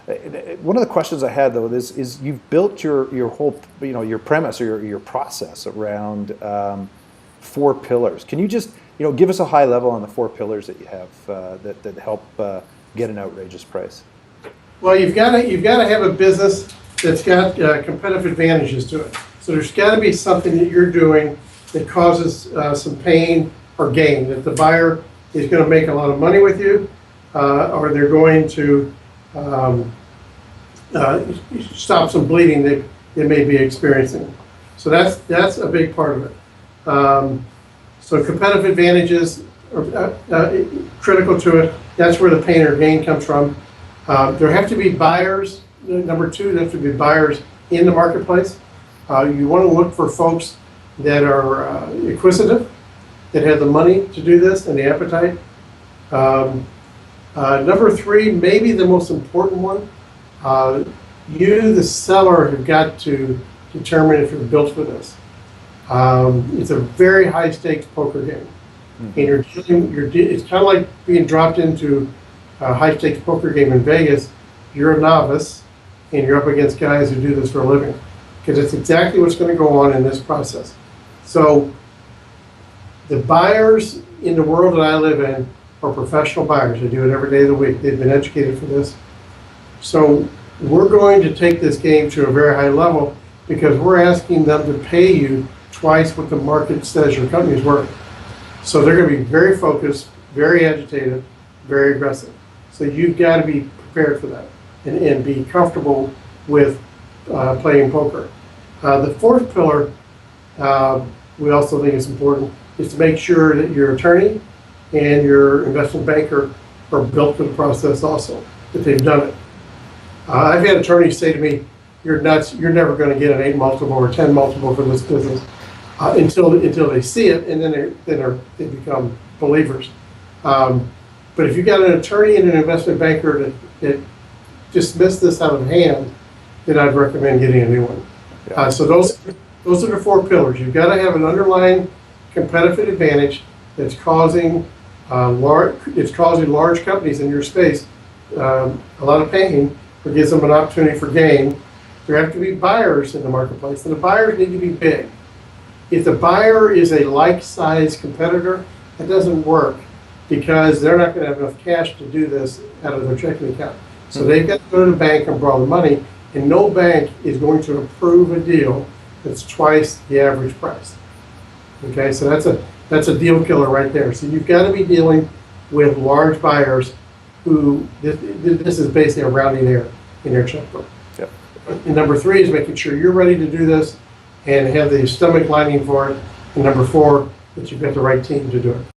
One of the questions I had though is you've built your whole your premise or your process around 4 pillars. Can you just give us a high level on the 4 pillars that you have that help get an outrageous price? Well, you've got to have a business that's got competitive advantages to it. So there's got to be something that you're doing that causes some pain or gain, that the buyer is going to make a lot of money with you, or they're going to stop some bleeding that they may be experiencing. So that's a big part of it. So competitive advantages are critical to it. That's where the pain or gain comes from. There have to be buyers. Number 2, there have to be buyers in the marketplace. You want to look for folks that are acquisitive, that have the money to do this and the appetite. Number 3, maybe the most important one, you, the seller, have got to determine if you're built for this. It's a very high stakes poker game. Mm-hmm. And it's kind of like being dropped into a high stakes poker game in Vegas. You're a novice and you're up against guys who do this for a living, because it's exactly what's going to go on in this process. So the buyers in the world that I live in are professional buyers. They do it every day of the week. They've been educated for this. So we're going to take this game to a very high level because we're asking them to pay you twice what the market says your company is worth. So they're going to be very focused, very agitated, very aggressive. So you've got to be prepared for that and be comfortable with playing poker. The 4th pillar, we also think is important, is to make sure that your attorney and your investment banker are built for the process also, that they've done it. I've had attorneys say to me, "You're nuts, you're never going to get an 8 multiple or 10 multiple for this business," until they see it, and then they become believers. But if you've got an attorney and an investment banker that dismiss this out of hand, then I'd recommend getting a new one. Yeah. So those are the 4 pillars. You've got to have an underlying competitive advantage that's causing large companies in your space a lot of pain, or gives them an opportunity for gain. There have to be buyers in the marketplace, and the buyers need to be big. If the buyer is a like-sized competitor, that doesn't work, because they're not going to have enough cash to do this out of their checking account. So they've got to go to the bank and borrow the money, and no bank is going to approve a deal that's twice the average price. Okay, so that's a deal killer right there. So you've got to be dealing with large buyers who, this is basically a rounding error in their checkbook. Yep. And number 3 is making sure you're ready to do this and have the stomach lining for it. And number 4, that you've got the right team to do it.